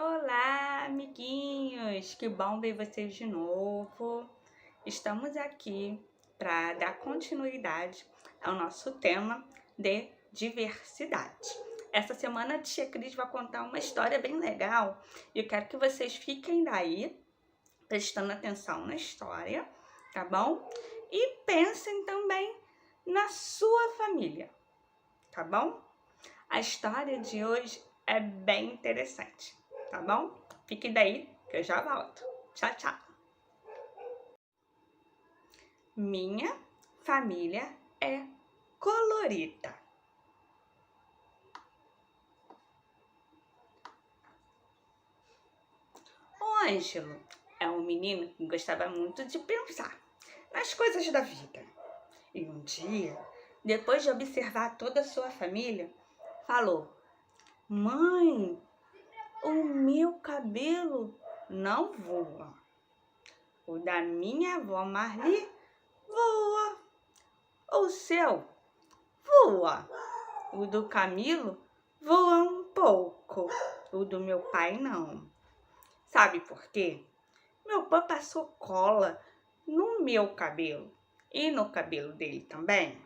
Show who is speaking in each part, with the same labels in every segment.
Speaker 1: Olá, amiguinhos! Que bom ver vocês de novo. Estamos aqui para dar continuidade ao nosso tema de diversidade. Essa semana a tia Cris vai contar uma história bem legal e eu quero que vocês fiquem daí, prestando atenção na história, tá bom? E pensem também na sua família, tá bom? A história de hoje é bem interessante, tá bom? Fique daí que eu já volto. Tchau, tchau. Minha família é colorida. O Ângelo é um menino que gostava muito de pensar nas coisas da vida. E um dia, depois de observar toda a sua família, falou: Mãe, o meu cabelo não voa. O da minha avó Marli voa. O seu voa. O do Camilo voa um pouco. O do meu pai não. Sabe por quê? Meu pai passou cola no meu cabelo e no cabelo dele também.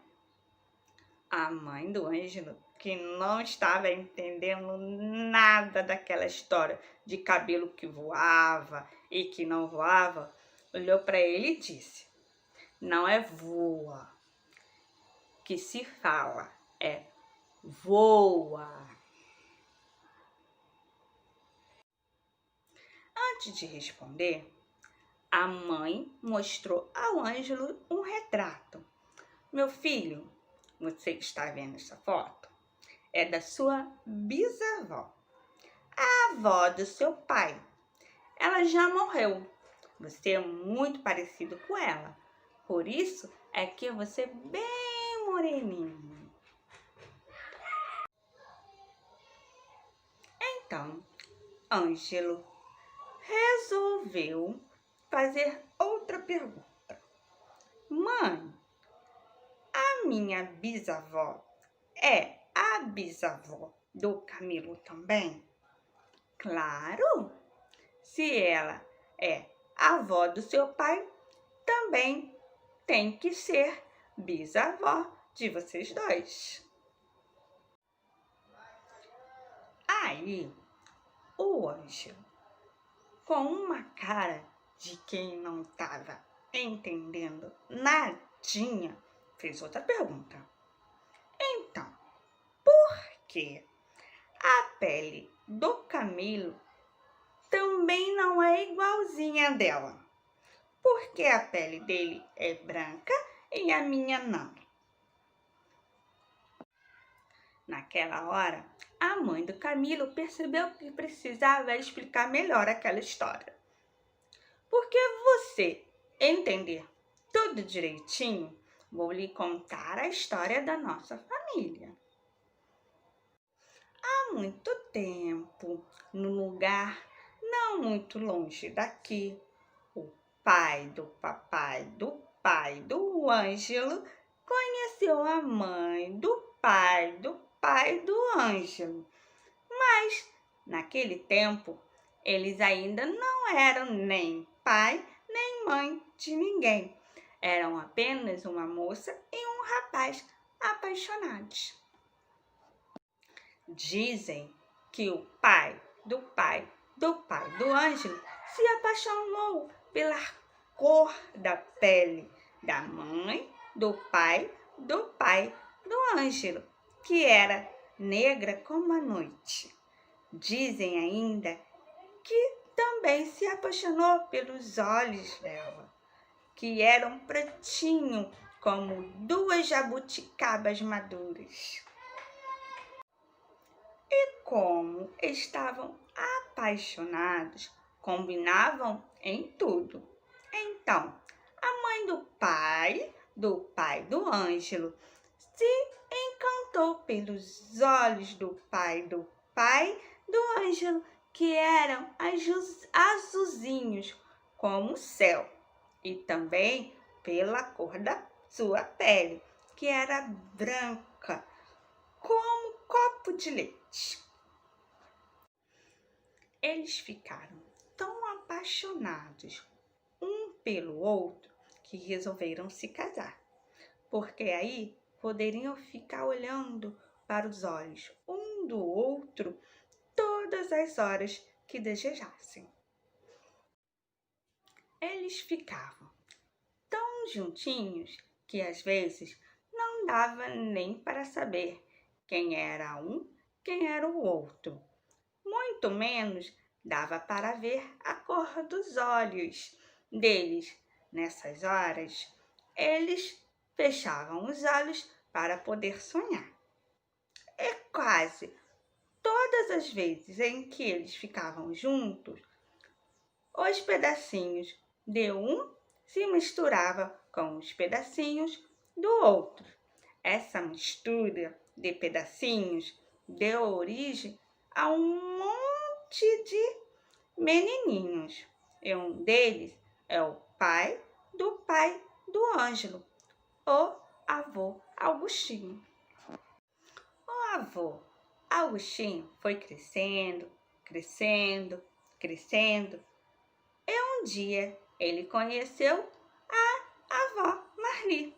Speaker 1: A mãe do Ângelo, que não estava entendendo nada daquela história de cabelo que voava e que não voava, olhou para ele e disse: Não é voa que se fala, é voa. Antes de responder, a mãe mostrou ao Ângelo um retrato. Meu filho, você que está vendo essa foto, é da sua bisavó, a avó do seu pai. Ela já morreu. Você é muito parecido com ela. Por isso é que você é bem moreninho. Então, Ângelo resolveu fazer outra pergunta. Mãe, a minha bisavó é a bisavó do Camilo também? Claro! Se ela é a avó do seu pai, também tem que ser bisavó de vocês dois. Aí, o Ângelo, com uma cara de quem não estava entendendo nadinha, fez outra pergunta. Então, por que a pele do Camilo também não é igualzinha dela? Por que a pele dele é branca e a minha não? Naquela hora, a mãe do Camilo percebeu que precisava explicar melhor aquela história. Porque você entender tudo direitinho, vou lhe contar a história da nossa família. Há muito tempo, num lugar não muito longe daqui, o pai do papai do pai do Ângelo conheceu a mãe do pai do Ângelo. Mas, naquele tempo, eles ainda não eram nem pai nem mãe de ninguém. Eram apenas uma moça e um rapaz apaixonados. Dizem que o pai do Ângelo se apaixonou pela cor da pele da mãe do pai do Ângelo, que era negra como a noite. Dizem ainda que também se apaixonou pelos olhos dela, que eram pretinho como duas jabuticabas maduras. E como estavam apaixonados, combinavam em tudo. Então, a mãe do pai do Ângelo, se encantou pelos olhos do pai do Ângelo, que eram azulzinhos como o céu, e também pela cor da sua pele, que era branca como um copo de leite. Eles ficaram tão apaixonados um pelo outro que resolveram se casar, porque aí poderiam ficar olhando para os olhos um do outro todas as horas que desejassem. Eles ficavam tão juntinhos que às vezes não dava nem para saber quem era um, quem era o outro. Muito menos dava para ver a cor dos olhos deles. Nessas horas, eles fechavam os olhos para poder sonhar. E quase todas as vezes em que eles ficavam juntos, os pedacinhos de um se misturavam com os pedacinhos do outro. Essa mistura de pedacinhos deu origem a um monte de menininhos. E um deles é o pai do Ângelo, o avô Augustinho. O avô Augustinho foi crescendo, crescendo, crescendo. E um dia ele conheceu a avó Marli.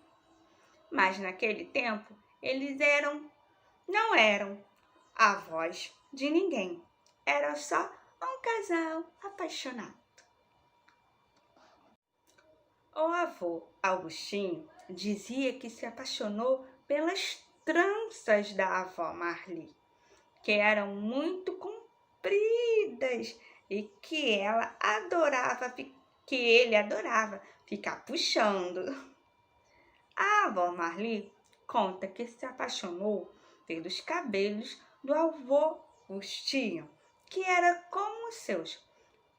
Speaker 1: Mas naquele tempo eles não eram avós de ninguém. Era só um casal apaixonado. O avô Augustinho dizia que se apaixonou pelas tranças da avó Marli, que eram muito compridas e que ele adorava ficar puxando. A avó Marli conta que se apaixonou pelos cabelos do avô Agostinho, que era como os seus,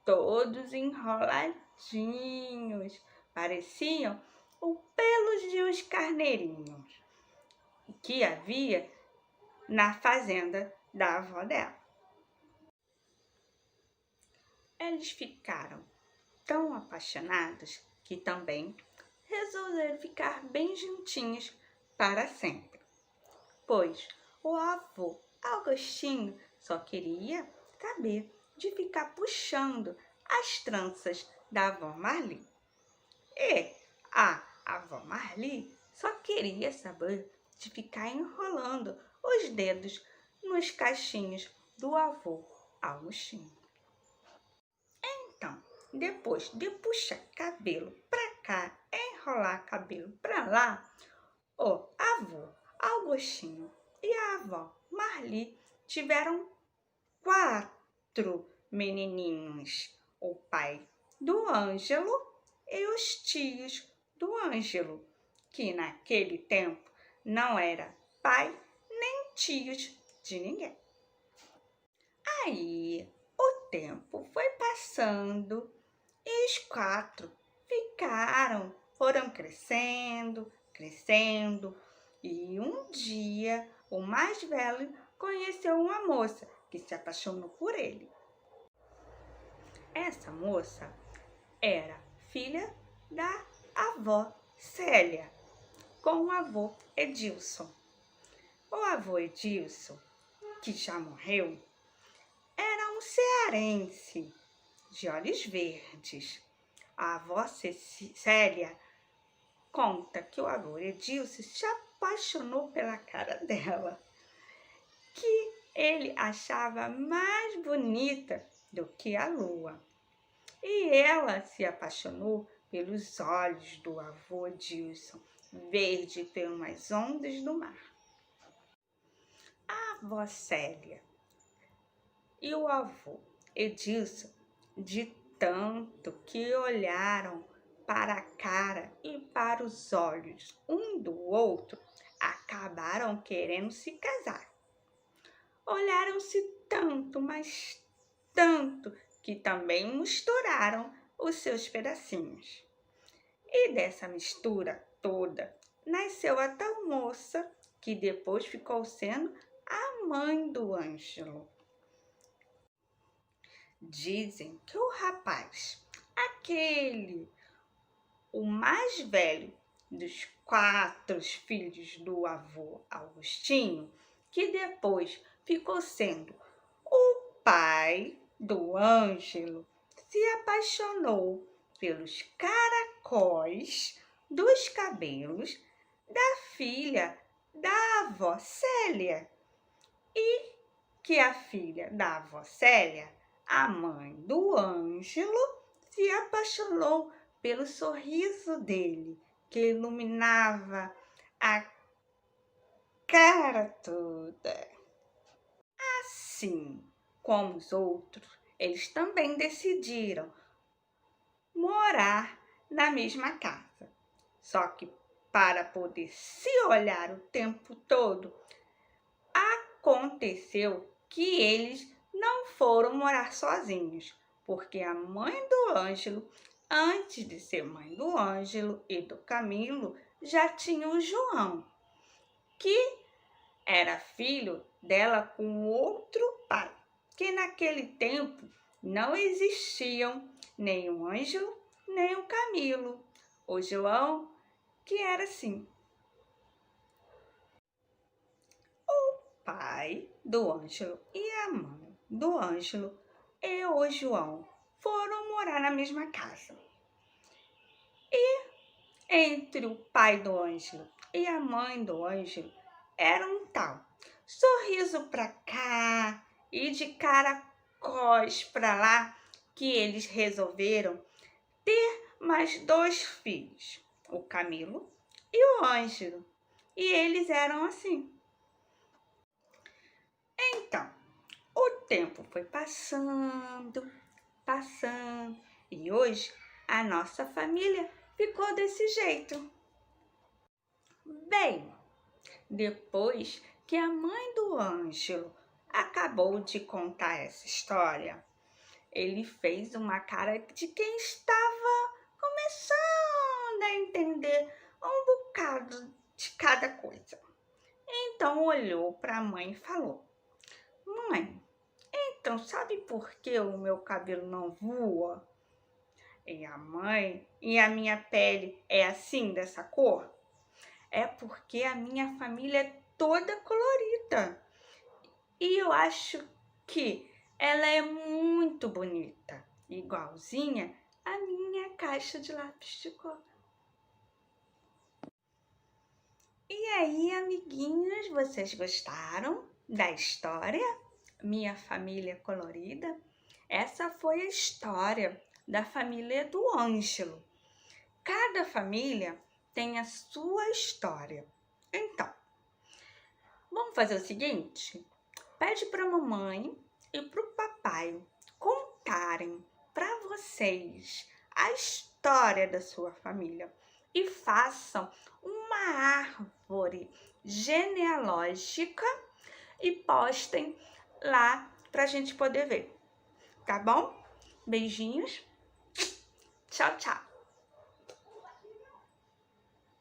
Speaker 1: todos enroladinhos, pareciam os pelos de uns carneirinhos que havia na fazenda da avó dela. Eles ficaram tão apaixonados que também resolveram ficar bem juntinhos para sempre, pois o avô Augustinho só queria saber de ficar puxando as tranças da avó Marli. E a avó Marli só queria saber de ficar enrolando os dedos nos cachinhos do avô Augustinho. Então, depois de puxar cabelo para cá, enrolar cabelo para lá, o avô Augustinho e a avó Marli tiveram 4 menininhos, o pai do Ângelo e os tios do Ângelo, que naquele tempo não era pai nem tios de ninguém. Aí o tempo foi passando e os 4 foram crescendo, crescendo, e um dia o mais velho conheceu uma moça que se apaixonou por ele. Essa moça era filha da avó Célia, com o avô Edilson. O avô Edilson, que já morreu, era um cearense de olhos verdes. A avó Célia conta que o avô Edilson se apaixonou pela cara dela, que ele achava mais bonita do que a lua. E ela se apaixonou pelos olhos do avô Edilson, verde pelas umas ondas do mar. A avó Célia e o avô Edilson, de tanto que olharam para a cara e para os olhos um do outro, acabaram querendo se casar. Olharam-se tanto, mas tanto, que também misturaram os seus pedacinhos. E dessa mistura toda nasceu a tal moça que depois ficou sendo a mãe do Ângelo. Dizem que o rapaz, o mais velho dos 4 filhos do avô Augustinho, que depois ficou sendo o pai do Ângelo se apaixonou pelos caracóis dos cabelos da filha da avó Célia e que a filha da avó Célia, a mãe do Ângelo, se apaixonou pelo sorriso dele, que iluminava a cara toda. Assim como os outros, eles também decidiram morar na mesma casa. Só que para poder se olhar o tempo todo, aconteceu que eles não foram morar sozinhos, porque a mãe do Ângelo, antes de ser mãe do Ângelo e do Camilo, já tinha o João, que era filho dela com outro pai, que naquele tempo não existiam nem o Ângelo nem o Camilo. O João, que era assim, pai do Ângelo e a mãe do Ângelo e o João foram morar na mesma casa. E entre o pai do Ângelo e a mãe do Ângelo era um tal sorriso pra cá e de caracóis pra lá que eles resolveram ter mais 2 filhos, o Camilo e o Ângelo. E eles eram assim. Então, o tempo foi passando, e hoje a nossa família ficou desse jeito. Bem, depois que a mãe do Ângelo acabou de contar essa história, ele fez uma cara de quem estava começando a entender um bocado de cada coisa. Então olhou para a mãe e falou: Mãe, então sabe por que o meu cabelo não voa? E a minha pele é assim, dessa cor? É porque a minha família é toda colorida. E eu acho que ela é muito bonita, igualzinha à minha caixa de lápis de cor. E aí, amiguinhos, vocês gostaram da história? Minha família colorida? Essa foi a história da família do Ângelo. Cada família tem a sua história. Então, vamos fazer o seguinte? Pede para a mamãe e para o papai contarem para vocês a história da sua família e façam uma árvore genealógica e postem lá para a gente poder ver, tá bom? Beijinhos, tchau, tchau!